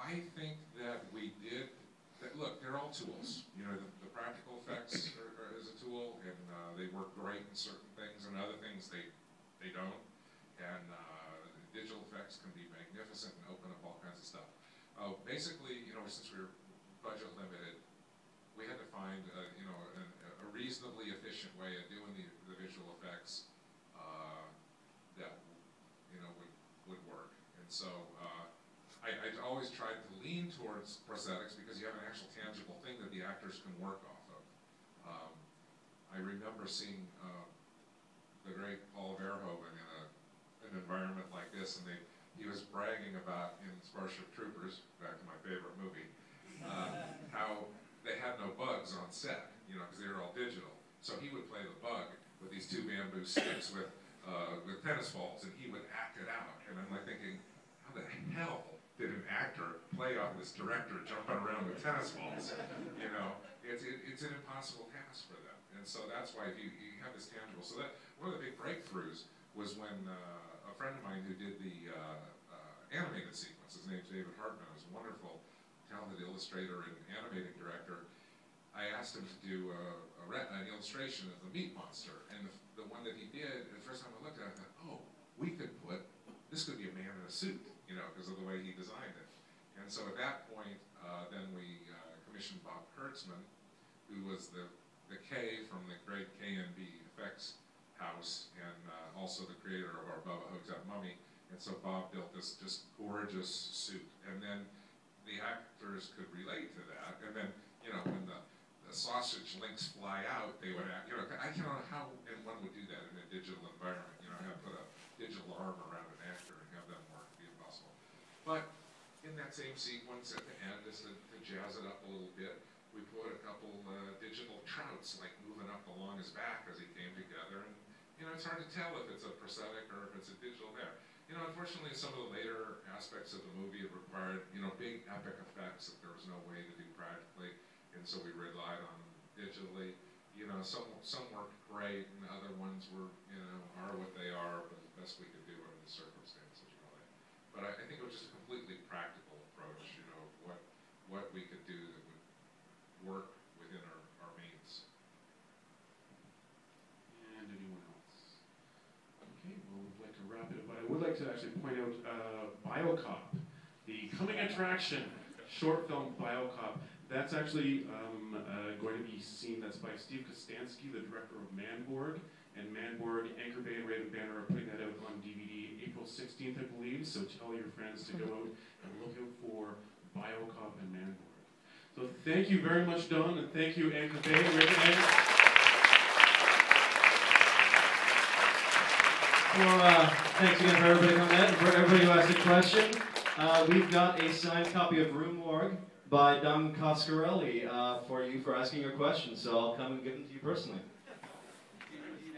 I think that we did, look, they're all tools. You know, the practical effects is a tool, and they work great in certain things, and other things they don't. And digital effects can be magnificent and open up all kinds of stuff. Basically, you know, since we were budget limited, we had to find, you know, a reasonably efficient way of doing the visual effects that, you know, would work. And so I always tried to lean towards prosthetics because you have an actual tangible thing that the actors can work off of. I remember seeing the great Paul Verhoeven in an environment like this, and he was bragging about, in Starship Troopers, back to my favorite movie, how they had no bugs on set, you know, because they were all digital. So he would play the bug with these two bamboo sticks with tennis balls, and he would act it out. And I'm like thinking, how the hell did an actor play off this director jumping around with tennis balls? You know, it's an impossible task for them. And so that's why you have this tangible. So that one of the big breakthroughs was when a friend of mine who did the animated sequence, his name's David Hartman, was a wonderful, talented illustrator and animating director. I asked him to do an illustration of the meat monster, and the one that he did, the first time I looked at it, I thought, oh, this could be a man in a suit, you know, because of the way he designed it. And so at that point, then we commissioned Bob Kurtzman, who was the K from the great K&B Effects House, and also the creator of our Bubba Hotep Mummy. And so Bob built this just gorgeous suit, and then the actors could relate to that. And then, you know, when the sausage links fly out, they would act, you know, I don't know how anyone would do that in a digital environment. You know, have to put a digital arm around an actor and have them work, it'd be impossible. But in that same sequence at the end, just to jazz it up a little bit, we put a couple digital trouts like moving up along his back as he came together. And, you know, it's hard to tell if it's a prosthetic or if it's a digital there. You know, unfortunately, some of the later aspects of the movie required, you know, big epic effects that there was no way to do practically, and so we relied on them digitally. You know, some worked great, and other ones were, you know, are what they are, but the best we could do under the circumstances, really. But I think it was just a completely practical approach, you know, what we could do that would work within our means. And anyone else? Okay, well, we'd like to wrap it up, but I would like to actually point out BioCop, the coming attraction short film BioCop. That's actually going to be seen. That's by Steve Kostansky, the director of Manborg. And Manborg, Anchor Bay, and Raven Banner are putting that out on DVD April 16th, I believe. So tell your friends to go out and look out for BioCop and Manborg. So thank you very much, Don, and thank you, Anchor Bay and Raven Banner. Well, thanks again for everybody coming out and for everybody who asked a question. We've got a signed copy of Rue Morgue by Don Coscarelli for you for asking your questions, so I'll come and give them to you personally.